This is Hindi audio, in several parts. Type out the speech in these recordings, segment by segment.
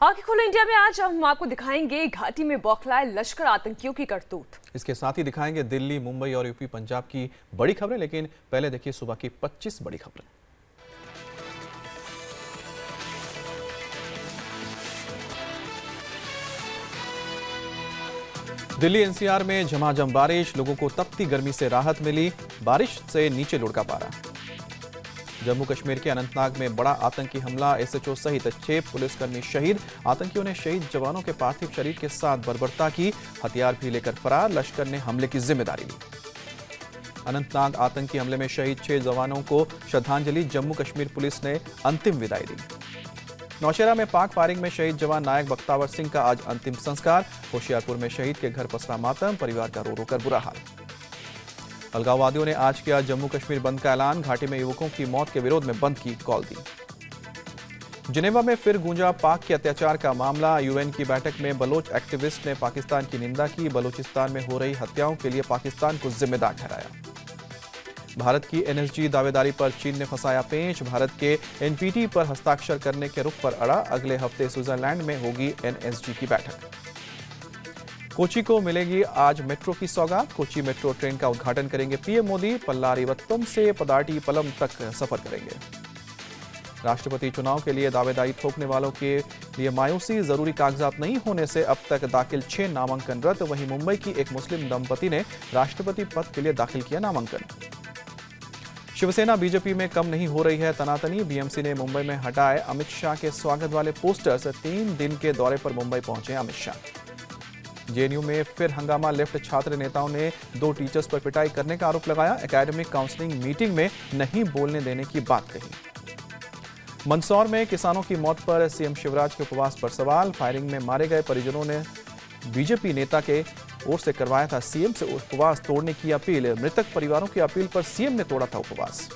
आंखें खोलो इंडिया में आज हम आपको दिखाएंगे घाटी में बौखलाए लश्कर आतंकियों की करतूत। इसके साथ ही दिखाएंगे दिल्ली, मुंबई और यूपी, पंजाब की बड़ी खबरें। लेकिन पहले देखिए सुबह की 25 बड़ी खबरें। दिल्ली एनसीआर में झमाझम बारिश, लोगों को तपती गर्मी से राहत मिली, बारिश से नीचे लुढ़का पारा। जम्मू कश्मीर के अनंतनाग में बड़ा आतंकी हमला, एसएचओ सहित 6 पुलिसकर्मी शहीद। आतंकियों ने शहीद जवानों के पार्थिव शरीर के साथ बर्बरता की, हथियार भी लेकर फरार। लश्कर ने हमले की जिम्मेदारी ली। अनंतनाग आतंकी हमले में शहीद 6 जवानों को श्रद्धांजलि, जम्मू कश्मीर पुलिस ने अंतिम विदाई दी। नौशेरा में पाक फायरिंग में शहीद जवान नायक बख्तावर सिंह का आज अंतिम संस्कार। होशियारपुर में शहीद के घर पसरा मातम, परिवार का रो रो कर बुरा हाल। अलगाववादियों ने आज किया जम्मू कश्मीर बंद का ऐलान, घाटी में युवकों की मौत के विरोध में बंद की कॉल दी। जिनेवा में फिर गूंजा पाक के अत्याचार का मामला, यूएन की बैठक में बलोच एक्टिविस्ट ने पाकिस्तान की निंदा की, बलूचिस्तान में हो रही हत्याओं के लिए पाकिस्तान को जिम्मेदार ठहराया। भारत की एनएसजी दावेदारी पर चीन ने फंसाया पेंच, भारत के एनपीटी पर हस्ताक्षर करने के रुख पर अड़ा। अगले हफ्ते स्विट्जरलैंड में होगी एनएसजी की बैठक। कोची को मिलेगी आज मेट्रो की सौगात, कोची मेट्रो ट्रेन का उद्घाटन करेंगे पीएम मोदी। पल्लारीवत्तम से पदाटी पलम तक सफर करेंगे। राष्ट्रपति चुनाव के लिए दावेदारी थोपने वालों के लिए मायूसी, जरूरी कागजात नहीं होने से अब तक दाखिल 6 नामांकन रद्द। वहीं मुंबई की एक मुस्लिम दंपति ने राष्ट्रपति पद के लिए दाखिल किया नामांकन। शिवसेना बीजेपी में कम नहीं हो रही है तनातनी, बीएमसी ने मुंबई में हटाए अमित शाह के स्वागत वाले पोस्टर्स। 3 दिन के दौरे पर मुंबई पहुंचे अमित शाह। जेएनयू में फिर हंगामा, लेफ्ट छात्र नेताओं ने 2 टीचर्स पर पिटाई करने का आरोप लगाया। एकेडमिक काउंसलिंग मीटिंग में नहीं बोलने देने की बात कही। मंदसौर में किसानों की मौत पर सीएम शिवराज के उपवास पर सवाल, फायरिंग में मारे गए परिजनों ने बीजेपी नेता के ओर से करवाया था सीएम से उपवास तोड़ने की अपील। मृतक परिवारों की अपील पर सीएम ने तोड़ा था उपवास।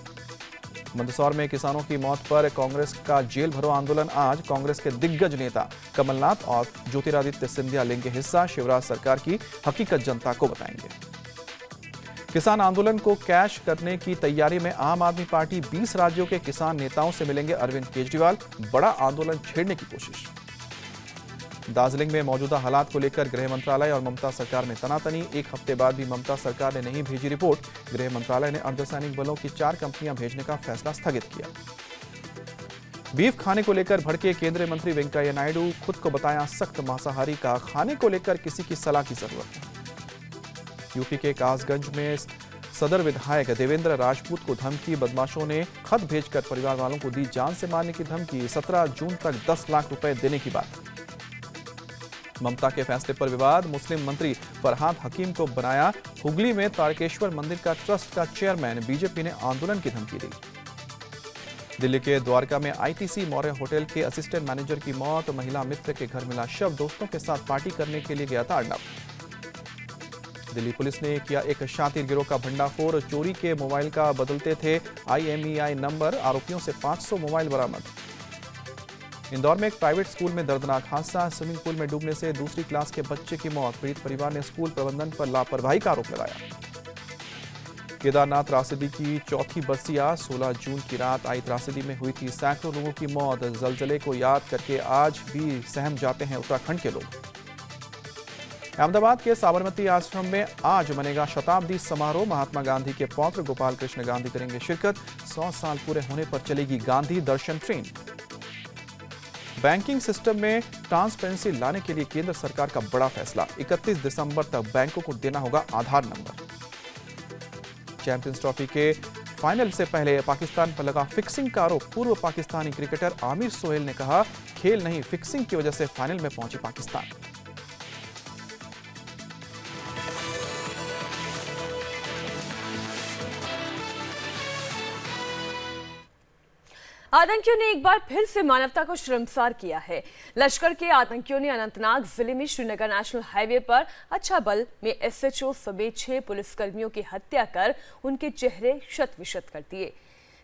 मंदसौर में किसानों की मौत पर कांग्रेस का जेल भरो आंदोलन आज, कांग्रेस के दिग्गज नेता कमलनाथ और ज्योतिरादित्य सिंधिया लेंगे हिस्सा। शिवराज सरकार की हकीकत जनता को बताएंगे। किसान आंदोलन को कैश करने की तैयारी में आम आदमी पार्टी, 20 राज्यों के किसान नेताओं से मिलेंगे अरविंद केजरीवाल, बड़ा आंदोलन छेड़ने की कोशिश। दार्जिलिंग में मौजूदा हालात को लेकर गृह मंत्रालय और ममता सरकार में तनातनी, 1 हफ्ते बाद भी ममता सरकार ने नहीं भेजी रिपोर्ट। गृह मंत्रालय ने अर्धसैनिक बलों की 4 कंपनियां भेजने का फैसला स्थगित किया। बीफ खाने को लेकर भड़के केंद्रीय मंत्री वेंकैया नायडू, खुद को बताया सख्त मांसाहारी का, खाने को लेकर किसी की सलाह की जरूरत है। यूपी के कासगंज में सदर विधायक देवेंद्र राजपूत को धमकी, बदमाशों ने खत भेजकर परिवार वालों को दी जान से मारने की धमकी। 17 जून तक 10 लाख रुपए देने की बात। ममता के फैसले पर विवाद, मुस्लिम मंत्री फरहाद हकीम को बनाया हुगली में तारकेश्वर मंदिर का ट्रस्ट का चेयरमैन, बीजेपी ने आंदोलन की धमकी दी। दिल्ली के द्वारका में आईटीसी मौर्य होटल के असिस्टेंट मैनेजर की मौत, महिला मित्र के घर मिला शव, दोस्तों के साथ पार्टी करने के लिए गया था अर्नब। दिल्ली पुलिस ने किया एक शातिर गिरोह का भंडाफोड़, चोरी के मोबाइल का बदलते थे IMEI नंबर, आरोपियों से 500 मोबाइल बरामद। इंदौर में एक प्राइवेट स्कूल में दर्दनाक हादसा, स्विमिंग पूल में डूबने से दूसरी क्लास के बच्चे की मौत, पीड़ित परिवार ने स्कूल प्रबंधन पर लापरवाही का आरोप लगाया। केदारनाथ त्रासदी की 4थी बरसिया, 16 जून की रात आई त्रासदी में हुई थी सैकड़ों लोगों की मौत। जलजले को याद करके आज भी सहम जाते हैं उत्तराखंड के लोग। अहमदाबाद के साबरमती आश्रम में आज मनेगा शताब्दी समारोह, महात्मा गांधी के पौत्र गोपाल कृष्ण गांधी करेंगे शिरकत। 100 साल पूरे होने पर चलेगी गांधी दर्शन ट्रेन। बैंकिंग सिस्टम में ट्रांसपेरेंसी लाने के लिए केंद्र सरकार का बड़ा फैसला, 31 दिसंबर तक बैंकों को देना होगा आधार नंबर। चैंपियंस ट्रॉफी के फाइनल से पहले पाकिस्तान पर लगा फिक्सिंग का आरोप, पूर्व पाकिस्तानी क्रिकेटर आमिर सोहेल ने कहा खेल नहीं फिक्सिंग की वजह से फाइनल में पहुंची पाकिस्तान। आतंकियों ने एक बार फिर से मानवता को शर्मसार किया है। लश्कर के आतंकियों ने अनंतनाग जिले में श्रीनगर नेशनल हाईवे पर अच्छाबल में SHO समेत 6 पुलिसकर्मियों की हत्या कर उनके चेहरे शत-विशत कर दिए।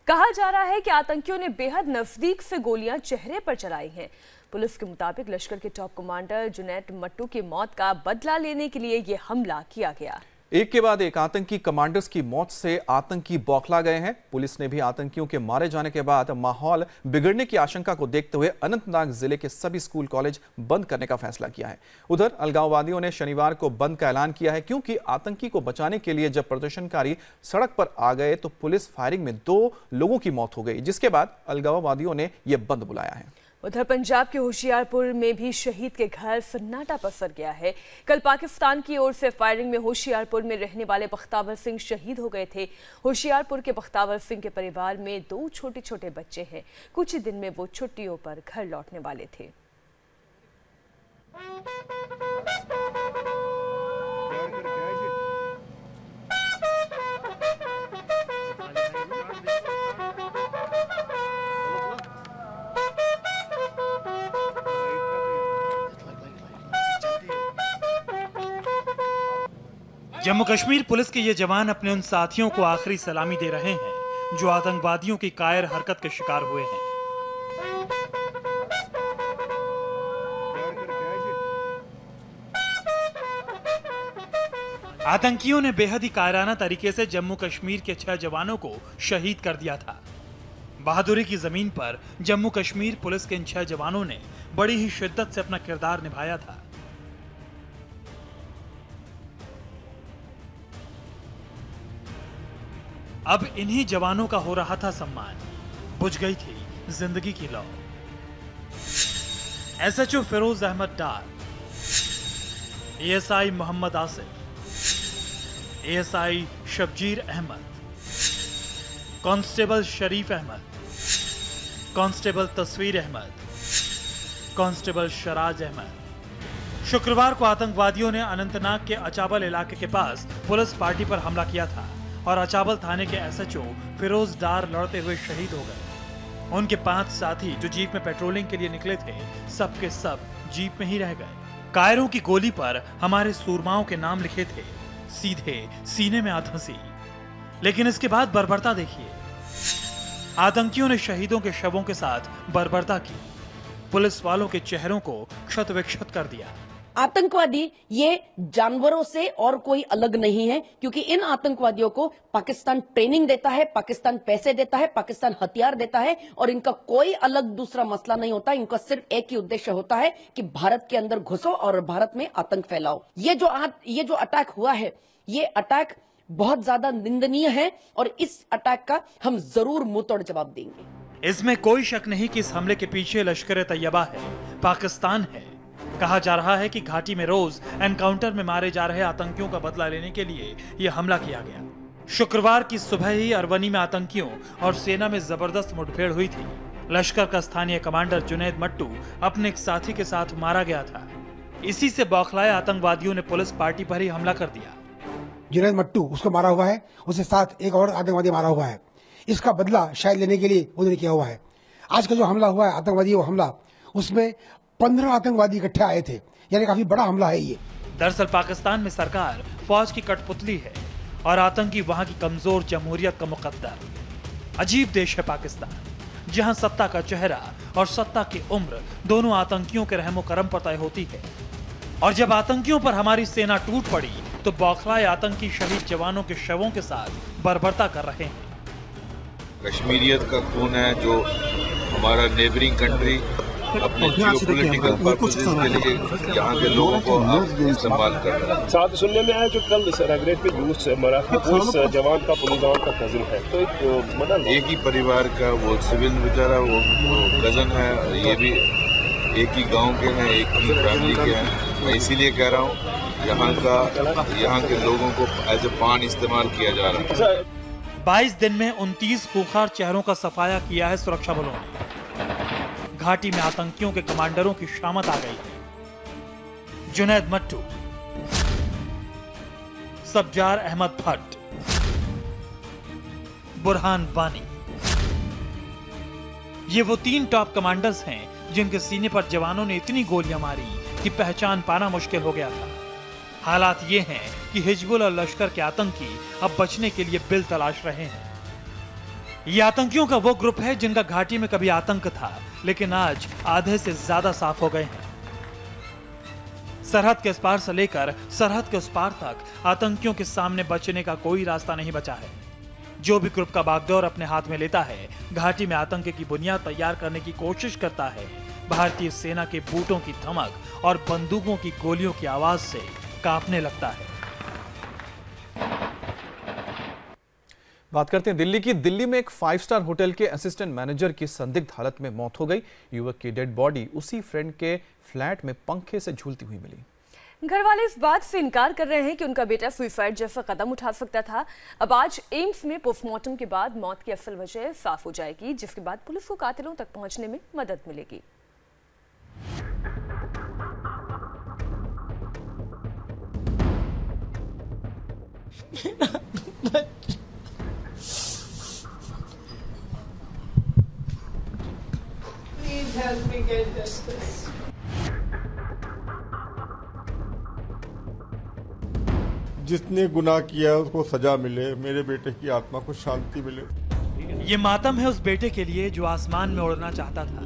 कहा जा रहा है कि आतंकियों ने बेहद नजदीक से गोलियां चेहरे पर चलाई हैं। पुलिस के मुताबिक लश्कर के टॉप कमांडर जुनैद मट्टू की मौत का बदला लेने के लिए यह हमला किया गया। एक के बाद एक आतंकी कमांडर्स की मौत से आतंकी बौखला गए हैं। पुलिस ने भी आतंकियों के मारे जाने के बाद माहौल बिगड़ने की आशंका को देखते हुए अनंतनाग जिले के सभी स्कूल कॉलेज बंद करने का फैसला किया है। उधर अलगाववादियों ने शनिवार को बंद का ऐलान किया है, क्योंकि आतंकी को बचाने के लिए जब प्रदर्शनकारी सड़क पर आ गए तो पुलिस फायरिंग में 2 लोगों की मौत हो गई, जिसके बाद अलगाववादियों ने यह बंद बुलाया है। उधर पंजाब के होशियारपुर में भी शहीद के घर सन्नाटा पसर गया है। कल पाकिस्तान की ओर से फायरिंग में होशियारपुर में रहने वाले बख्तावर सिंह शहीद हो गए थे। होशियारपुर के बख्तावर सिंह के परिवार में 2 छोटे छोटे बच्चे हैं। कुछ ही दिन में वो छुट्टियों पर घर लौटने वाले थे। जम्मू कश्मीर पुलिस के ये जवान अपने उन साथियों को आखिरी सलामी दे रहे हैं जो आतंकवादियों की कायर हरकत के शिकार हुए हैं। आतंकियों ने बेहद ही कायराना तरीके से जम्मू कश्मीर के 6 जवानों को शहीद कर दिया था। बहादुरी की जमीन पर जम्मू कश्मीर पुलिस के इन 6 जवानों ने बड़ी ही शिद्दत से अपना किरदार निभाया था। अब इन्हीं जवानों का हो रहा था सम्मान। बुझ गई थी जिंदगी की लौ। SHO Firoz Ahmad Dar, ASI Mohammad Asif, ASI Shabbir Ahmad, constable Sharif Ahmad, constable Tasveer Ahmad, constable Sharaj Ahmad. शुक्रवार को आतंकवादियों ने अनंतनाग के अचाबल इलाके के पास पुलिस पार्टी पर हमला किया था और अचाबल थाने के एसएचओ फिरोज डार लड़ते हुए शहीद हो गए। उनके 5 साथी जो जीप में पेट्रोलिंग के लिए निकले थे, सब के सब जीप में ही रह गए। कायरों की गोली पर हमारे सूरमाओं के नाम लिखे थे, सीधे सीने में आ धंसी। लेकिन इसके बाद बर्बरता देखिए। आतंकियों ने शहीदों के शवों के साथ बर्बरता की, पुलिस वालों के चेहरों को क्षत विक्षत कर दिया। आतंकवादी ये जानवरों से और कोई अलग नहीं है, क्योंकि इन आतंकवादियों को पाकिस्तान ट्रेनिंग देता है, पाकिस्तान पैसे देता है, पाकिस्तान हथियार देता है और इनका कोई अलग दूसरा मसला नहीं होता। इनका सिर्फ एक ही उद्देश्य होता है कि भारत के अंदर घुसो और भारत में आतंक फैलाओ। ये जो अटैक हुआ है, ये अटैक बहुत ज्यादा निंदनीय है और इस अटैक का हम जरूर मुंहतोड़ जवाब देंगे। इसमें कोई शक नहीं कि इस हमले के पीछे लश्कर तैयबा है, पाकिस्तान है। कहा जा रहा है कि घाटी में रोज एनकाउंटर में मारे जा रहे आतंकियों का बदला लेने के लिए यह हमला किया गया। शुक्रवार की सुबह ही अरवनी में आतंकियों और सेना में जबरदस्त मुठभेड़ हुई थी। लश्कर का स्थानीय कमांडर जुनैद मट्टू अपने एक साथी के साथ मारा गया था। इसी से बौखलाए आतंकवादियों ने पुलिस पार्टी पर ही हमला कर दिया। जुनैद मट्टू उसको मारा हुआ है, उसके साथ एक और आतंकवादी मारा हुआ है। इसका बदला शायद लेने के लिए उन्होंने किया हुआ है। आज का जो हमला हुआ है, आतंकवादी हमला, उसमें 15 आतंकवादी इकट्ठे आए थे, यानी काफी बड़ा हमला है ये। दरअसल पाकिस्तान में सरकार फौज की कठपुतली है और आतंकी वहां की कमजोर जमहूरियत का मुकद्दर। अजीब देश है पाकिस्तान, जहां सत्ता का चेहरा और सत्ता की उम्र दोनों आतंकियों के रहमो करम पर तय होती है। और जब आतंकियों पर हमारी सेना टूट पड़ी तो बौखलाए आतंकी शहीद जवानों के शवों के साथ बर्बरता कर रहे हैं। कश्मीरियत का खून है जो हमारा नेबरिंग कंट्री अपने जियोपॉलिटिकल पर्पसेस के लिए यहाँ के लोगों को इस्तेमाल कर रहा है। साथ सुनने में आया जो कल सराग्रेड पे यूथ मरा था, वो इस जवान का, पुलिस जवान का कजन है। तो एक ही परिवार का वो सिविल बेचारा, वो कजन है, ये भी एक ही गांव के हैं, एक ही फैमिली के हैं। मैं इसीलिए कह रहा हूँ यहाँ के लोगों को एज ए पान इस्तेमाल किया जा रहा है। 22 दिन में 29 खूंखार चेहरों का सफाया किया है सुरक्षा बलों ने। घाटी में आतंकियों के कमांडरों की शामत आ गई है। जुनैद मट्टू, सब्जार अहमद भट्ट, बुरहान वानी, ये वो 3 टॉप कमांडर्स हैं जिनके सीने पर जवानों ने इतनी गोलियां मारी कि पहचान पाना मुश्किल हो गया था। हालात ये हैं कि हिजबुल और लश्कर के आतंकी अब बचने के लिए बिल तलाश रहे हैं। ये आतंकियों का वो ग्रुप है जिनका घाटी में कभी आतंक था, लेकिन आज आधे से ज्यादा साफ हो गए हैं। सरहद के इस पार से लेकर सरहद के उस पार तक आतंकियों के सामने बचने का कोई रास्ता नहीं बचा है। जो भी ग्रुप का बागडोर अपने हाथ में लेता है, घाटी में आतंक की बुनियाद तैयार करने की कोशिश करता है। भारतीय सेना के बूटों की धमक और बंदूकों की गोलियों की आवाज से कांपने लगता है। बात करते हैं दिल्ली की। दिल्ली में एक 5 स्टार होटल के असिस्टेंट मैनेजर की संदिग्ध हालत में मौत हो गई। युवक की डेड बॉडी उसी फ्रेंड के फ्लैट में पंखे से झूलती हुई मिली। घर वाले इस बात से इनकार कर रहे हैं कि उनका बेटा सुसाइड जैसा कदम उठा सकता था। अब आज एम्स में पोस्टमार्टम के बाद मौत की असल वजह साफ हो जाएगी, जिसके बाद पुलिस को कातिलों तक पहुंचने में मदद मिलेगी। Please help me get justice. जिसने गुनाह किया है उसको सजा मिले, मेरे बेटे की आत्मा को शांति मिले। ये मातम है उस बेटे के लिए जो आसमान में उड़ना चाहता था,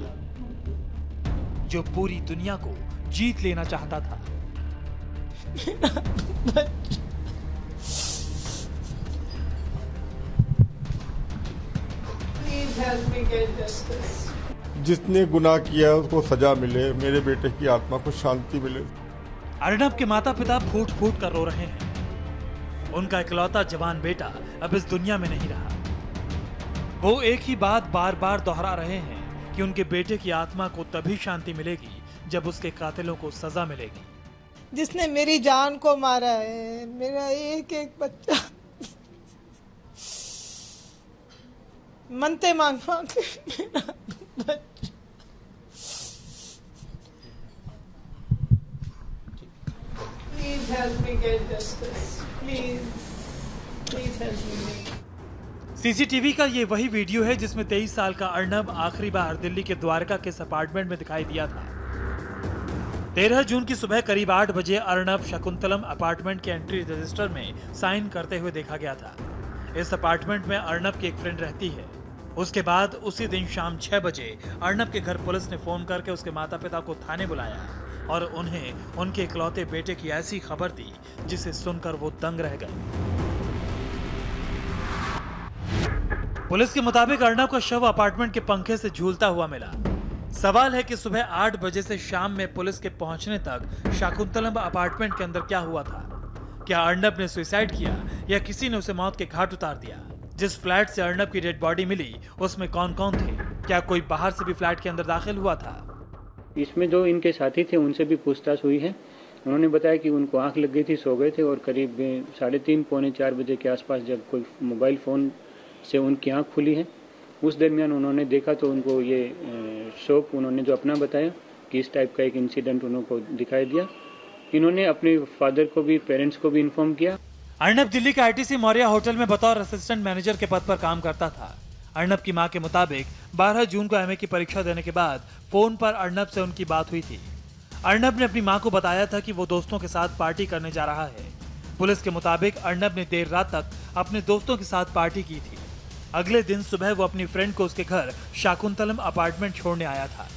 जो पूरी दुनिया को जीत लेना चाहता था। Please help me get justice. जिसने गुनाह किया है उसको सजा मिले, मेरे बेटे की आत्मा को शांति मिले। अर्नब के माता पिता फूट फूट कर रो रहे हैं। उनका इकलौता जवान बेटा अब इस दुनिया में नहीं रहा। वो एक ही बात बार बार दोहरा रहे हैं कि उनके बेटे की आत्मा को तभी शांति मिलेगी जब उसके कातिलों को सजा मिलेगी। जिसने मेरी जान को मारा है, मेरा एक एक बच्चा मनते मांग मांग के मेरा बच्चा। Please help me get justice. Please help me. CCTV का ये वही वीडियो है जिसमें 23 साल का अर्नब आखिरी बार दिल्ली के द्वारका के इस अपार्टमेंट में दिखाई दिया था। 13 जून की सुबह करीब 8 बजे अर्नब शकुंतलम अपार्टमेंट के एंट्री रजिस्टर में साइन करते हुए देखा गया था। इस अपार्टमेंट में अर्नब की एक फ्रेंड रहती है। उसके बाद उसी दिन शाम 6 बजे अर्नब के घर पुलिस ने फोन करके उसके माता पिता को थाने बुलाया और उन्हें उनके इकलौते बेटे की ऐसी खबर दी जिसे सुनकर वो दंग रह गए। पुलिस के मुताबिक अर्नब का शव अपार्टमेंट के पंखे से झूलता हुआ मिला। सवाल है कि सुबह 8 बजे से शाम में पुलिस के पहुंचने तक शाकुंतलम अपार्टमेंट के अंदर क्या हुआ था? क्या अर्नब ने सुसाइड किया या किसी ने उसे मौत के घाट उतार दिया? जिस फ्लैट से अर्नब की डेड बॉडी मिली उसमें कौन कौन थे? क्या कोई बाहर से भी फ्लैट के अंदर दाखिल हुआ था? इसमें जो इनके साथी थे उनसे भी पूछताछ हुई है। उन्होंने बताया कि उनको आंख लग गई थी, सो गए थे और करीब 3:30 पौने 4 बजे के आसपास जब कोई मोबाइल फ़ोन से उनकी आंख खुली है, उस दरमियान उन्होंने देखा तो उनको ये शौक उन्होंने जो अपना बताया कि इस टाइप का एक इंसिडेंट उनको दिखाई दिया। इन्होंने अपने फादर को भी, पेरेंट्स को भी इन्फॉर्म किया। अर्नब दिल्ली के आईटीसी मौर्या होटल में बतौर असिस्टेंट मैनेजर के पद पर काम करता था। अर्नब की मां के मुताबिक 12 जून को एमए की परीक्षा देने के बाद फोन पर अर्नब से उनकी बात हुई थी। अर्नब ने अपनी मां को बताया था कि वो दोस्तों के साथ पार्टी करने जा रहा है। पुलिस के मुताबिक अर्नब ने देर रात तक अपने दोस्तों के साथ पार्टी की थी। अगले दिन सुबह वो अपनी फ्रेंड को उसके घर शाकुंतलम अपार्टमेंट छोड़ने आया था।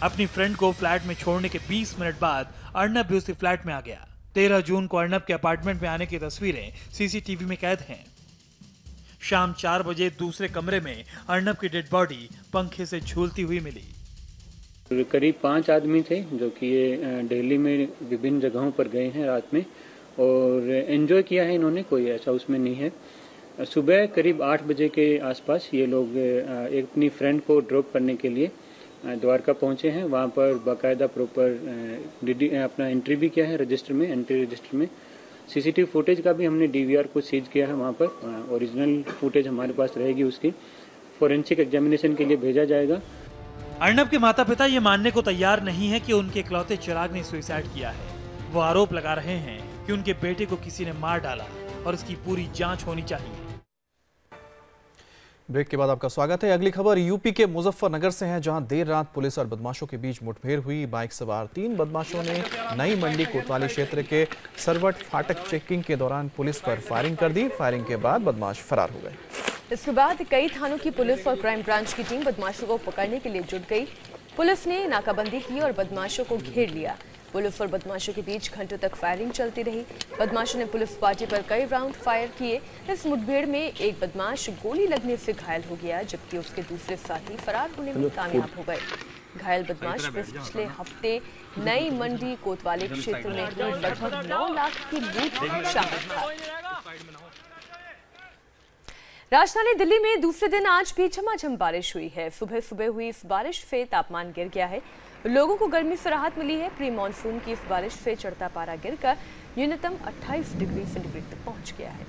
अपनी फ्रेंड को फ्लैट में छोड़ने के 20 मिनट बाद अर्नब भी उसी फ्लैट में आ गया। 13 जून को अर्नब के अपार्टमेंट में आने की तस्वीरें सीसीटीवी में कैद हैं। शाम 4 बजे दूसरे कमरे में अर्नब की डेड बॉडी पंखे से झूलती हुई मिली। करीब 5 आदमी थे जो कि ये दिल्ली में विभिन्न जगहों पर गए हैं रात में और एंजॉय किया है इन्होंने, कोई ऐसा उसमें नहीं है। सुबह करीब 8 बजे के आसपास ये लोग एक अपनी फ्रेंड को ड्रॉप करने के लिए द्वारका पहुंचे हैं। वहां पर बाकायदा प्रॉपर अपना एंट्री भी किया है रजिस्टर में, एंट्री रजिस्टर में। सीसीटीवी फुटेज का भी हमने डीवीआर को सीज किया है। वहां पर ओरिजिनल फुटेज हमारे पास रहेगी, उसकी फोरेंसिक एग्जामिनेशन के लिए भेजा जाएगा। अर्नब के माता पिता ये मानने को तैयार नहीं है कि उनके इकलौते चिराग ने सुसाइड किया है। वो आरोप लगा रहे हैं कि उनके बेटे को किसी ने मार डाला और इसकी पूरी जांच होनी चाहिए। ब्रेक के बाद आपका स्वागत है। अगली खबर यूपी के मुजफ्फरनगर से है, जहां देर रात पुलिस और बदमाशों के बीच मुठभेड़ हुई। बाइक सवार 3 बदमाशों ने नई मंडी कोतवाली क्षेत्र के सरवट फाटक चेकिंग के दौरान पुलिस पर फायरिंग कर दी। फायरिंग के बाद बदमाश फरार हो गए। इसके बाद कई थानों की पुलिस और क्राइम ब्रांच की टीम बदमाशों को पकड़ने के लिए जुट गई। पुलिस ने नाकाबंदी की और बदमाशों को घेर लिया। पुलिस और बदमाशों के बीच घंटों तक फायरिंग चलती रही। बदमाशों ने पुलिस पार्टी पर कई राउंड फायर किए। इस मुठभेड़ में एक बदमाश गोली लगने से घायल हो गया, जबकि उसके दूसरे साथी फरार होने में कामयाब हो गए। घायल बदमाश पिछले हफ्ते नई मंडी कोतवाली क्षेत्र में हुई लगभग 9 लाख की लूट में शामिल था। राजधानी दिल्ली में दूसरे दिन आज भी झमाझम बारिश हुई है। सुबह सुबह हुई इस बारिश से तापमान गिर गया है। लोगों को गर्मी से राहत मिली है। प्री मानसून की इस बारिश से चढ़ता पारा गिरकर न्यूनतम 28 डिग्री सेंटीग्रेड तक पहुंच गया है।